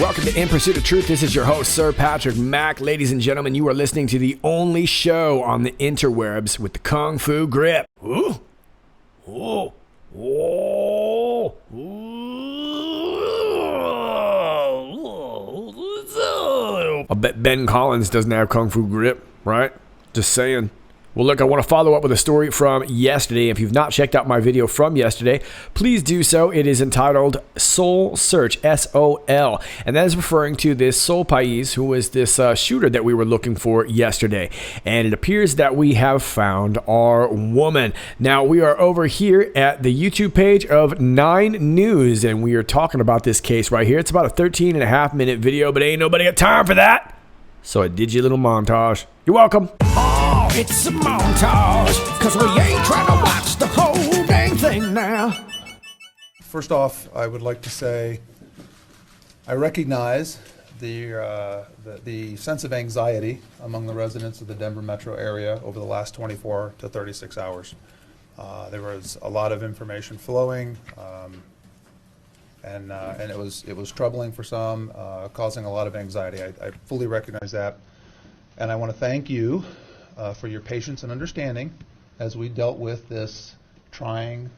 Welcome to In Pursuit of Truth. This is your host, Sir Patrick Mack. Ladies and gentlemen, you are listening to the only show on the interwebs with the Kung Fu grip. Ooh. Ooh. Ooh. Ooh. I bet Ben Collins doesn't have Kung Fu grip, right? Just saying. Well, look, I want to follow up with a story from yesterday. If you've not checked out my video from yesterday, please do so. It is entitled Soul Search, S-O-L. And that is referring to this Soul Pais, who was this shooter that we were looking for yesterday. And it appears that we have found our woman. Now, we are over here at the YouTube page of 9 News, and we are talking about this case right here. It's about a 13.5-minute video, but ain't nobody got time for that. So I did you a little montage. You're welcome. Oh, it's a montage, because we ain't trying to watch the whole dang thing now. First off, I would like to say I recognize the sense of anxiety among the residents of the Denver metro area over the last 24 to 36 hours. There was a lot of information flowing, and it was troubling for some, causing a lot of anxiety. I fully recognize that, and I want to thank you for your patience and understanding as we dealt with this trying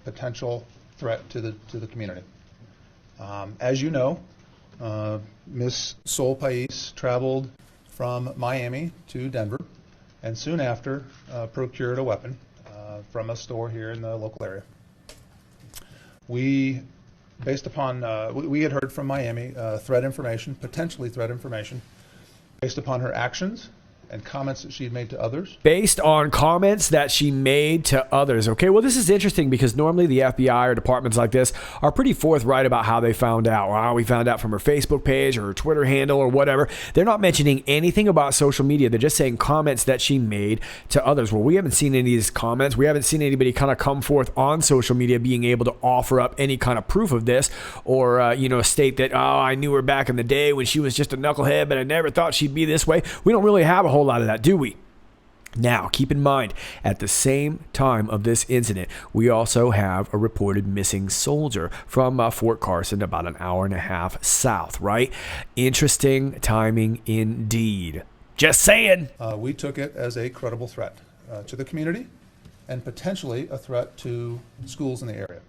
potential threat to the community. As you know, Miss Soul Pais traveled from Miami to Denver, and soon after procured a weapon from a store here in the local area. We, based upon, we had heard from Miami threat information, potentially threat information, based upon her actions and comments that she had made to others. Based on comments that she made to others. Okay, well, this is interesting because normally the FBI or departments like this are pretty forthright about how they found out. Well, we found out from her Facebook page or her Twitter handle or whatever. They're not mentioning anything about social media. They're just saying comments that she made to others. Well, we haven't seen any of these comments. We haven't seen anybody kind of come forth on social media being able to offer up any kind of proof of this or, state that, oh, I knew her back in the day when she was just a knucklehead, but I never thought she'd be this way. We don't really have a whole lot of that, do we? Now, keep in mind, at the same time of this incident, we also have a reported missing soldier from Fort Carson, about an hour and a half south, right? Interesting timing indeed. Just saying. We took it as a credible threat to the community and potentially a threat to schools in the area,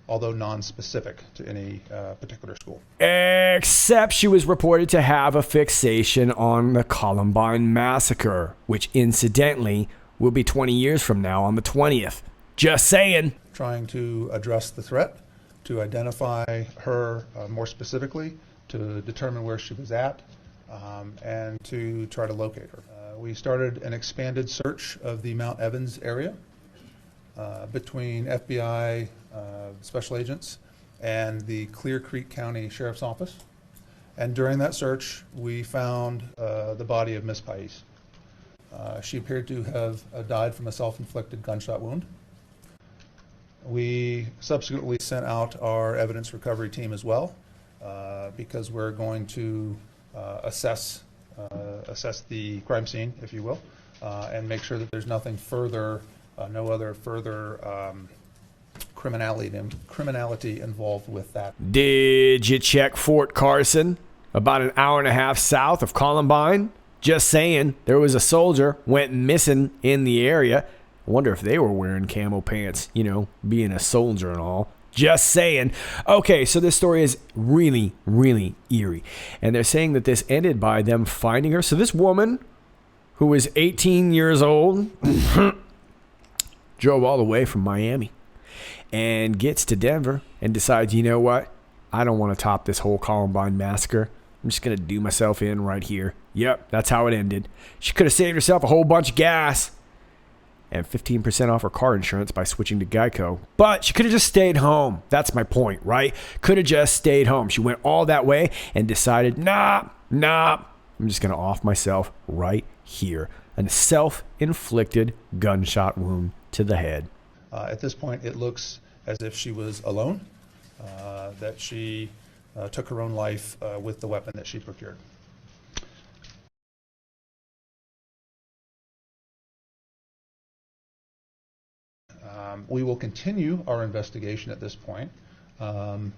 although non-specific to any particular school. Except she was reported to have a fixation on the Columbine massacre, which incidentally will be 20 years from now on the 20th. Just saying. Trying to address the threat, to identify her more specifically, to determine where she was at, and to try to locate her. We started an expanded search of the Mount Evans area between FBI special agents and the Clear Creek County Sheriff's Office. And during that search, we found the body of Miss Pais. She appeared to have died from a self-inflicted gunshot wound. We subsequently sent out our evidence recovery team as well, because we're going to assess the crime scene, if you will, and make sure that there's nothing further, no other further criminality involved with that. Did you check Fort Carson, about an hour and a half south of Columbine? Just saying, there was a soldier went missing in the area. I wonder if they were wearing camo pants, being a soldier and all. Just saying. Okay, so this story is really, really eerie. And they're saying that this ended by them finding her. So this woman, who was 18 years old, drove all the way from Miami and gets to Denver and decides, you know what? I don't want to top this whole Columbine massacre. I'm just going to do myself in right here. Yep, that's how it ended. She could have saved herself a whole bunch of gas and 15% off her car insurance by switching to Geico. But she could have just stayed home. That's my point, right? Could have just stayed home. She went all that way and decided, nah, I'm just going to off myself right here. A self-inflicted gunshot wound to the head. At this point, it looks as if she was alone, that she took her own life with the weapon that she procured. We will continue our investigation at this point. The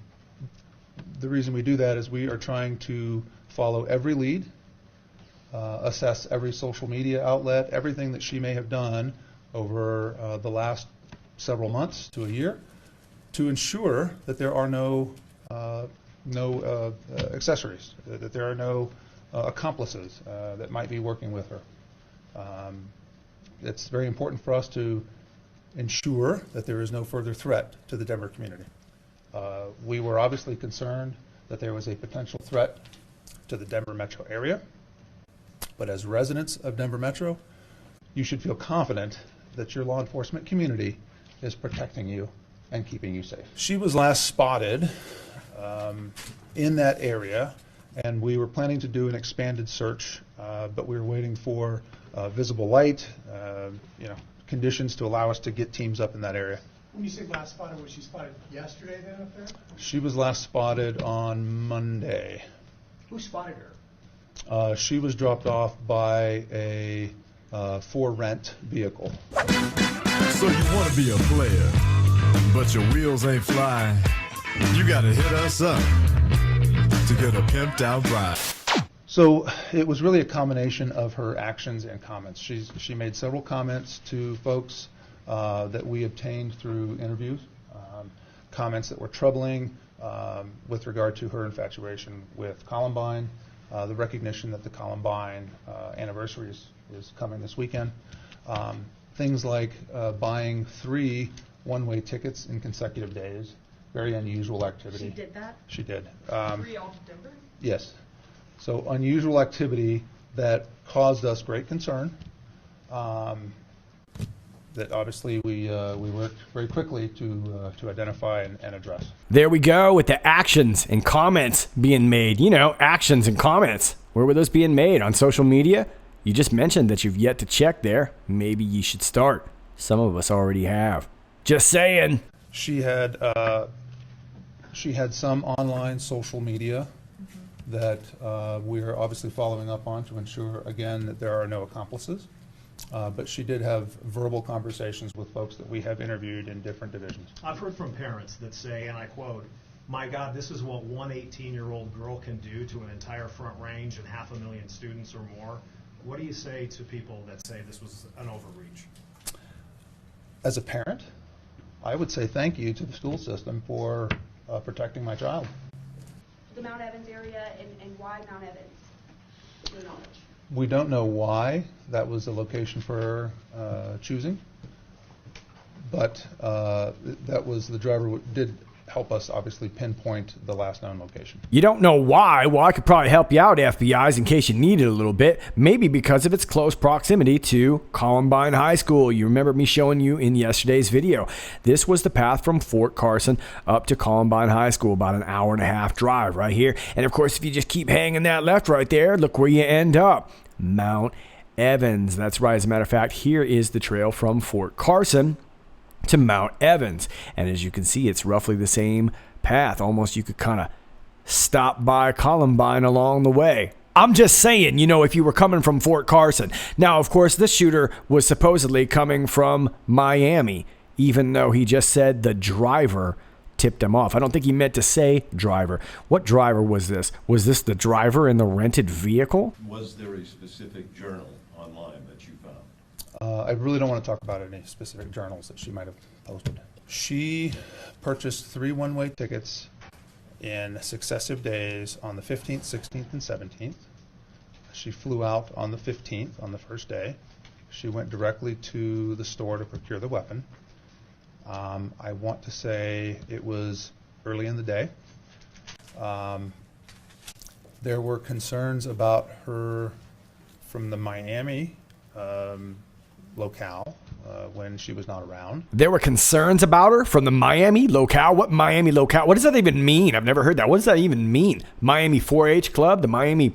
reason we do that is we are trying to follow every lead, assess every social media outlet, everything that she may have done over the last several months to a year, to ensure that there are no accessories, that there are no accomplices that might be working with her. It's very important for us to ensure that there is no further threat to the Denver community. We were obviously concerned that there was a potential threat to the Denver metro area, but as residents of Denver metro, you should feel confident that your law enforcement community is protecting you and keeping you safe. She was last spotted in that area, and we were planning to do an expanded search, but we were waiting for visible light, conditions to allow us to get teams up in that area. When you say last spotted, was she spotted yesterday then up there? She was last spotted on Monday. Who spotted her? She was dropped off by a for rent vehicle. So you want to be a player, but your wheels ain't flying. You got to hit us up to get a pimped out ride. So it was really a combination of her actions and comments. She made several comments to folks that we obtained through interviews, comments that were troubling with regard to her infatuation with Columbine, the recognition that the Columbine anniversary is coming this weekend. Things like buying 3 one-way tickets in consecutive days, very unusual activity. She did that? She did. 3 all to Denver? Yes. So unusual activity that caused us great concern. That obviously we worked very quickly to identify and address. There we go with the actions and comments being made. Actions and comments. Where were those being made? On social media? You just mentioned that you've yet to check there. Maybe you should start. Some of us already have. Just saying. She had some online social media that we are obviously following up on to ensure, again, that there are no accomplices. But she did have verbal conversations with folks that we have interviewed in different divisions. I've heard from parents that say, and I quote, "My God, this is what one 18-year-old girl can do to an entire Front Range and 500,000 students or more." What do you say to people that say this was an overreach? As a parent, I would say thank you to the school system for protecting my child. The Mount Evans area, and why Mount Evans, to your knowledge? We don't know why that was the location for choosing, but that was the driver did help us obviously pinpoint the last known location. You don't know why? Well, I could probably help you out, FBIs, in case you need it a little bit. Maybe because of its close proximity to Columbine High School. You remember me showing you in yesterday's video. This was the path from Fort Carson up to Columbine High School, about an hour-and-a-half drive right here. And of course, if you just keep hanging that left right there, look where you end up. Mount Evans. That's right. As a matter of fact, here is the trail from Fort Carson to Mount Evans. And as you can see, it's roughly the same path. Almost you could kind of stop by Columbine along the way. I'm just saying, if you were coming from Fort Carson. Now, of course, this shooter was supposedly coming from Miami, even though he just said the driver tipped him off. I don't think he meant to say driver. What driver was this? Was this the driver in the rented vehicle? Was there a specific journal online that you found? I really don't want to talk about any specific journals that she might have posted. She purchased 3 one-way tickets in successive days on the 15th, 16th, and 17th. She flew out on the 15th, on the first day. She went directly to the store to procure the weapon. I want to say it was early in the day. There were concerns about her from the Miami locale when she was not around. There were concerns about her from the Miami locale. What Miami locale? What does that even mean? I've never heard that. What does that even mean? Miami 4-H Club? The Miami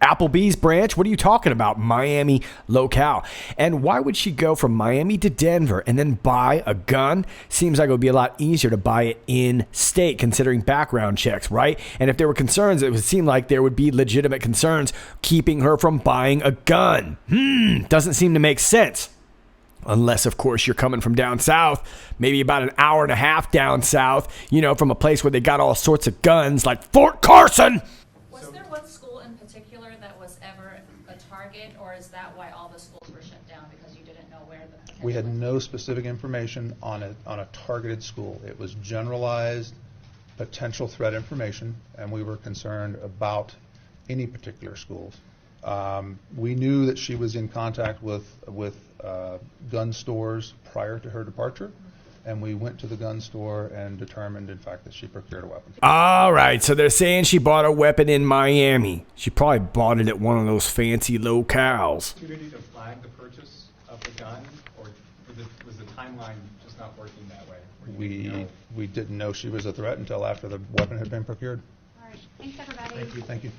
Applebee's branch? What are you talking about? Miami locale. And why would she go from Miami to Denver and then buy a gun? Seems like it would be a lot easier to buy it in state considering background checks, right? And if there were concerns, it would seem like there would be legitimate concerns keeping her from buying a gun. Doesn't seem to make sense. Unless, of course, you're coming from down south, maybe about an hour and a half down south, you know, from a place where they got all sorts of guns like Fort Carson. Was there one school in particular that was ever a target, or is that why all the schools were shut down, because you didn't know where the potential We had was? no specific information on a targeted school. It was generalized potential threat information, and we were concerned about any particular schools. We knew that she was in contact with gun stores prior to her departure, and we went to the gun store and determined, in fact, that she procured a weapon. All right, so they're saying she bought a weapon in Miami. She probably bought it at one of those fancy locales. Opportunity to flag the purchase of the gun, or was the timeline just not working that way? Or you didn't know? We didn't know she was a threat until after the weapon had been procured. All right, thanks, everybody. Thank you. Thank you.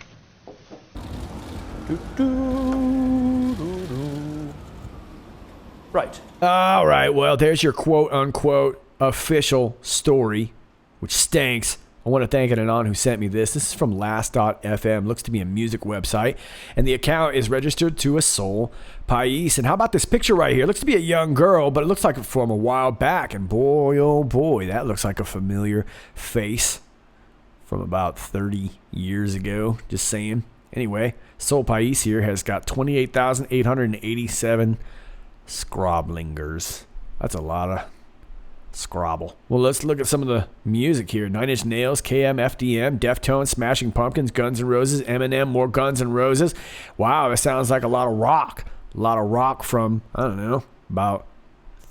Right. All right, well, there's your quote-unquote official story, which stinks. I want to thank Anon who sent me this. This is from last.fm. Looks to be a music website. And the account is registered to a Sol Pais. And how about this picture right here? It looks to be a young girl, but it looks like from a while back. And boy, oh boy, that looks like a familiar face from about 30 years ago. Just saying. Anyway, Sol Pais here has got 28,887 scrobblingers. That's a lot of scrabble. Well, let's look at some of the music here. 9 Inch Nails, KM, FDM, Deftones, Smashing Pumpkins, Guns N' Roses, Eminem, more Guns N' Roses. Wow, that sounds like a lot of rock. A lot of rock from, I don't know, about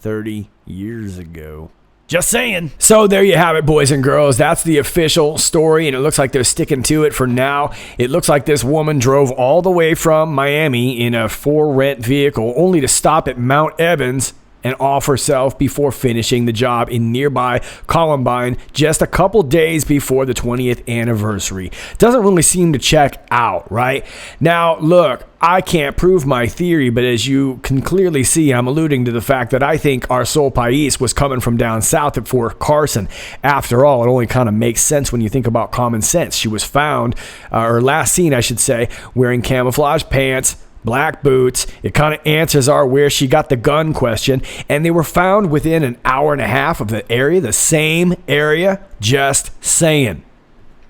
30 years ago. Just saying. So there you have it, boys and girls. That's the official story, and it looks like they're sticking to it for now. It looks like this woman drove all the way from Miami in a for-rent vehicle only to stop at Mount Evans and off herself before finishing the job in nearby Columbine just a couple days before the 20th anniversary. Doesn't really seem to check out, right? Now, look, I can't prove my theory, but as you can clearly see, I'm alluding to the fact that I think our Sol Pais was coming from down south at Fort Carson. After all, it only kind of makes sense when you think about common sense. She was found, or last seen, I should say, wearing camouflage pants, black boots. It kind of answers our where she got the gun question. And they were found within an hour and a half of the area, the same area. Just saying.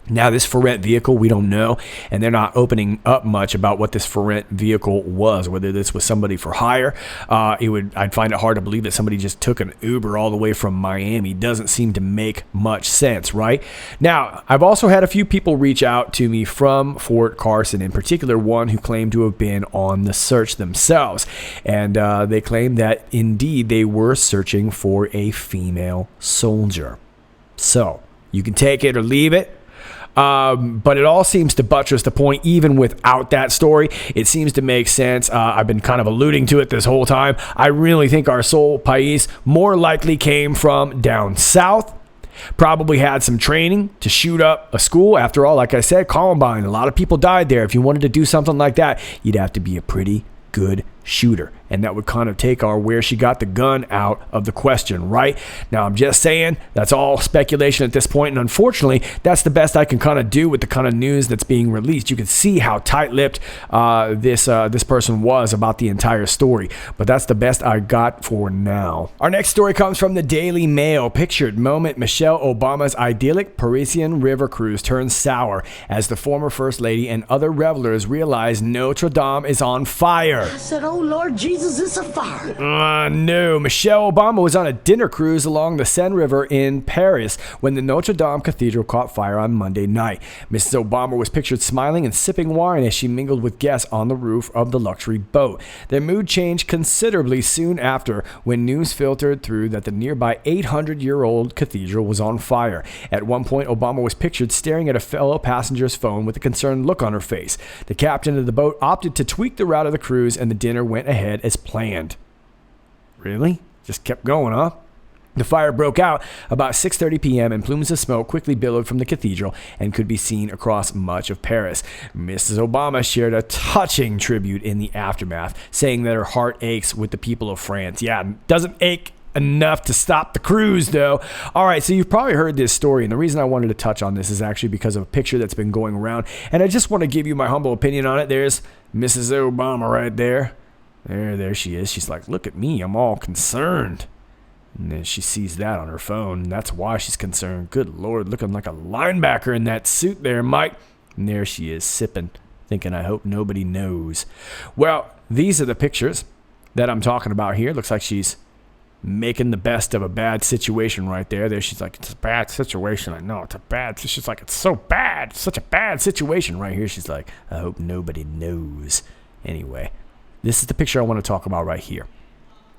Now, this for rent vehicle, we don't know, and they're not opening up much about what this for rent vehicle was, whether this was somebody for hire. I'd find it hard to believe that somebody just took an Uber all the way from Miami. Doesn't seem to make much sense, right? Now, I've also had a few people reach out to me from Fort Carson, in particular one who claimed to have been on the search themselves, and they claimed that indeed they were searching for a female soldier. So, you can take it or leave it. But it all seems to buttress the point, even without that story. It seems to make sense. I've been kind of alluding to it this whole time. I really think our Sol Pais more likely came from down south. Probably had some training to shoot up a school. After all, like I said, Columbine, a lot of people died there. If you wanted to do something like that, you'd have to be a pretty good shooter. And that would kind of take our where she got the gun out of the question, right? Now, I'm just saying that's all speculation at this point, and unfortunately, that's the best I can kind of do with the kind of news that's being released. You can see how tight-lipped this person was about the entire story, but that's the best I got for now. Our next story comes from the Daily Mail. Pictured moment: Michelle Obama's idyllic Parisian river cruise turns sour as the former First Lady and other revelers realize Notre Dame is on fire. I said, oh Lord Jesus, it's a fire. No. Michelle Obama was on a dinner cruise along the Seine River in Paris when the Notre Dame Cathedral caught fire on Monday night. Mrs. Obama was pictured smiling and sipping wine as she mingled with guests on the roof of the luxury boat. Their mood changed considerably soon after when news filtered through that the nearby 800-year-old cathedral was on fire. At one point, Obama was pictured staring at a fellow passenger's phone with a concerned look on her face. The captain of the boat opted to tweak the route of the cruise, and the dinner went ahead as planned. Really? Just kept going, huh? The fire broke out about 6:30 p.m. and plumes of smoke quickly billowed from the cathedral and could be seen across much of Paris. Mrs. Obama shared a touching tribute in the aftermath, saying that her heart aches with the people of France. Yeah, doesn't ache enough to stop the cruise, though. All right, so you've probably heard this story, and the reason I wanted to touch on this is actually because of a picture that's been going around, and I just want to give you my humble opinion on it. There's Mrs. Obama right there. There she is. She's like, look at me, I'm all concerned. And then she sees that on her phone. And that's why she's concerned. Good Lord, looking like a linebacker in that suit there, Mike. And there she is, sipping, thinking, I hope nobody knows. Well, these are the pictures that I'm talking about here. Looks like she's making the best of a bad situation right there. There she's like, it's a bad situation. I know, it's a bad. She's like, it's so bad. It's such a bad situation. Right here, she's like, I hope nobody knows. Anyway, this is the picture I want to talk about right here.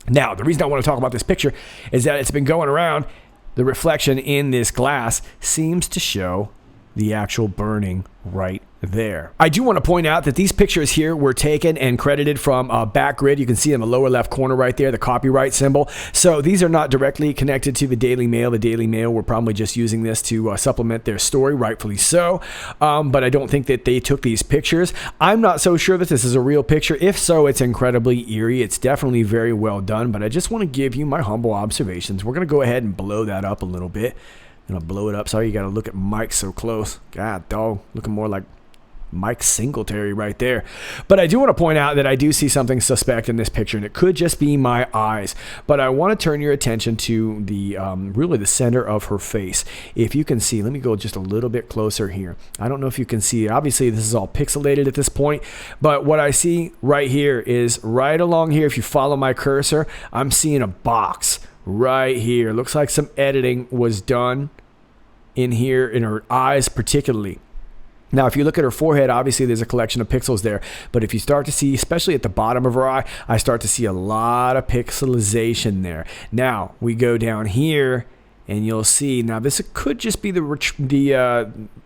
Now, the reason I want to talk about this picture is that it's been going around. The reflection in this glass seems to show the actual burning right there. I do want to point out that these pictures here were taken and credited from Backgrid. You can see in the lower left corner right there, the copyright symbol. So these are not directly connected to the Daily Mail. The Daily Mail were probably just using this to supplement their story, rightfully so. But I don't think that they took these pictures. I'm not so sure that this is a real picture. If so, it's incredibly eerie. It's definitely very well done, but I just want to give you my humble observations. We're going to go ahead and blow that up a little bit. I'm going to blow it up. Sorry, you got to look at Mike so close. God, dog, looking more like Mike Singletary right there. But I do want to point out that I do see something suspect in this picture, and it could just be my eyes. But I want to turn your attention to the really the center of her face. If you can see, let me go just a little bit closer here. I don't know if you can see. Obviously, this is all pixelated at this point, but what I see right here is right along here. If you follow my cursor, I'm seeing a box right here. Looks like some editing was done in here, in her eyes particularly. Now, if you look at her forehead, obviously there's a collection of pixels there. But if you start to see, especially at the bottom of her eye, I start to see a lot of pixelization there. Now, we go down here, and you'll see, now this could just be between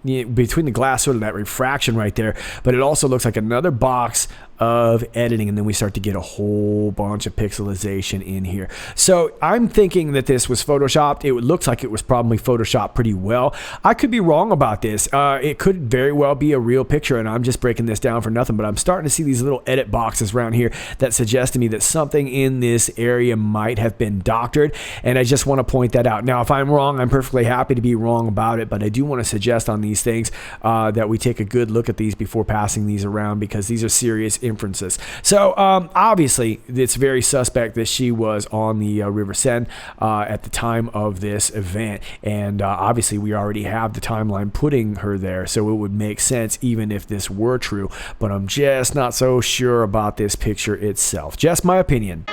the glass, sort of that refraction right there. But it also looks like another box of editing, and then we start to get a whole bunch of pixelization in here. So I'm thinking that this was photoshopped. It looks like it was probably photoshopped pretty well. I could be wrong about this. It could very well be a real picture, and I'm just breaking this down for nothing, but I'm starting to see these little edit boxes around here that suggest to me that something in this area might have been doctored, and I just want to point that out. Now, if I'm wrong, I'm perfectly happy to be wrong about it, but I do want to suggest on these things that we take a good look at these before passing these around, because these are serious inferences. So obviously it's very suspect that she was on the River Seine at the time of this event, and obviously we already have the timeline putting her there, so it would make sense even if this were true, but I'm just not so sure about this picture itself. Just my opinion.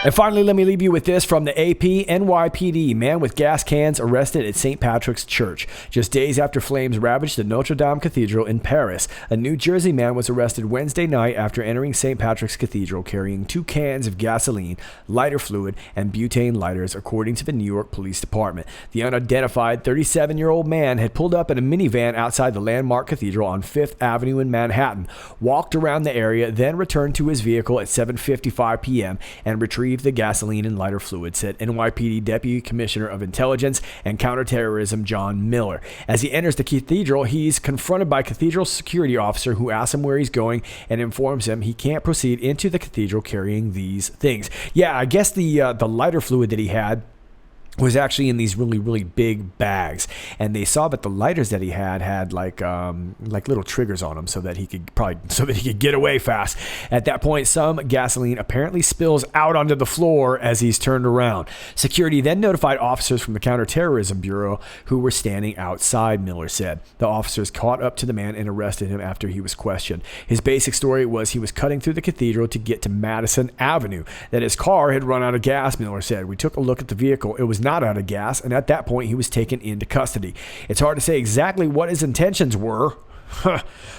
And finally, let me leave you with this from the AP. NYPD, man with gas cans arrested at St. Patrick's Church. Just days after flames ravaged the Notre Dame Cathedral in Paris, a New Jersey man was arrested Wednesday night after entering St. Patrick's Cathedral carrying 2 cans of gasoline, lighter fluid, and butane lighters, according to the New York Police Department. The unidentified 37-year-old man had pulled up in a minivan outside the landmark cathedral on 5th Avenue in Manhattan, walked around the area, then returned to his vehicle at 7:55 p.m. and retrieved the gasoline and lighter fluid, said NYPD Deputy Commissioner of Intelligence and Counterterrorism John Miller. As he enters the cathedral, he's confronted by a cathedral security officer who asks him where he's going and informs him he can't proceed into the cathedral carrying these things. Yeah, I guess the lighter fluid that he had was actually in these really, really big bags, and they saw that the lighters that he had like little triggers on them so that he could get away fast. At that point, some gasoline apparently spills out onto the floor as he's turned around. Security then notified officers from the Counterterrorism Bureau who were standing outside, Miller said. The officers caught up to the man and arrested him after he was questioned. His basic story was he was cutting through the cathedral to get to Madison Avenue, that his car had run out of gas, Miller said. We took a look at the vehicle. It was not out of gas, and at that point he was taken into custody. It's hard to say exactly what his intentions were,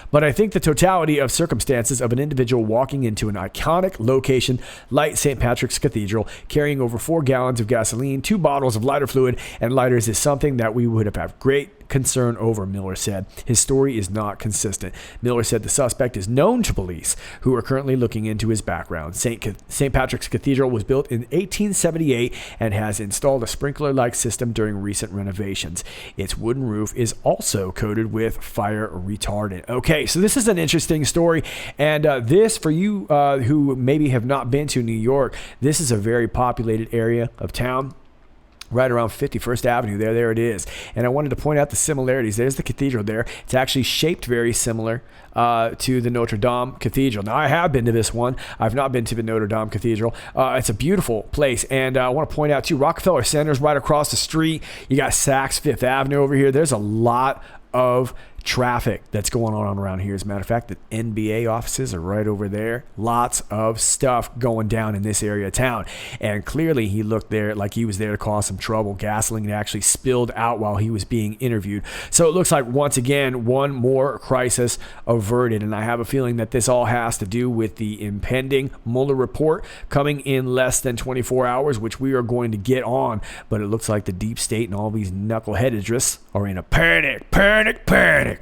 but I think the totality of circumstances of an individual walking into an iconic location like St. Patrick's Cathedral, carrying over 4 gallons of gasoline, 2 bottles of lighter fluid, and lighters is something that we would have had great concern over, Miller said. His story is not consistent. Miller said the suspect is known to police, who are currently looking into his background. St. Patrick's Cathedral was built in 1878 and has installed a sprinkler-like system during recent renovations. Its wooden roof is also coated with fire retardant. Okay, so this is an interesting story, and this, for you who maybe have not been to New York, this is a very populated area of town. Right around 51st Avenue, there it is. And I wanted to point out the similarities. There's the cathedral there. It's actually shaped very similar to the Notre Dame Cathedral. Now, I have been to this one. I've not been to the Notre Dame Cathedral. It's a beautiful place. And I want to point out, too, Rockefeller Center's right across the street. You got Saks Fifth Avenue over here. There's a lot of traffic that's going on around here. As a matter of fact, the NBA offices are right over there. Lots of stuff going down in this area of town. And clearly he looked there like he was there to cause some trouble. Gasoline actually spilled out while he was being interviewed. So it looks like, once again, one more crisis averted. And I have a feeling that this all has to do with the impending Mueller report coming in less than 24 hours, which we are going to get on. But it looks like the deep state and all these knuckleheadedress are in a panic.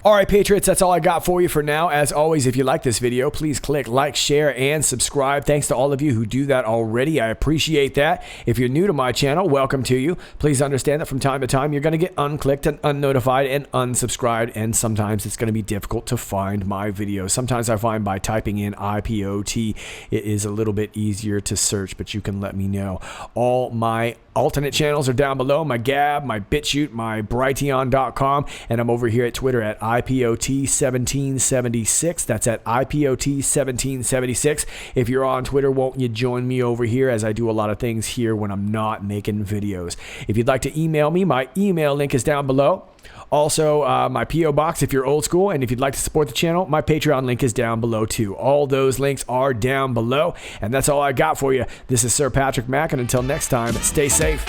All right, Patriots, that's all I got for you for now. As always, if you like this video, please click like, share, and subscribe. Thanks to all of you who do that already. I appreciate that. If you're new to my channel, welcome to you. Please understand that from time to time, you're going to get unclicked and unnotified and unsubscribed, and sometimes it's going to be difficult to find my videos. Sometimes I find by typing in IPOT, it is a little bit easier to search, but you can let me know. All my alternate channels are down below: my Gab, my BitChute, my Brighteon.com, and I'm over here at Twitter at IPOT1776. That's at IPOT1776. If you're on Twitter, won't you join me over here, as I do a lot of things here when I'm not making videos. If you'd like to email me, my email link is down below. Also, my P.O. Box if you're old school, and if you'd like to support the channel, my Patreon link is down below too. All those links are down below, and that's all I got for you. This is Sir Patrick Mack, and until next time, stay safe.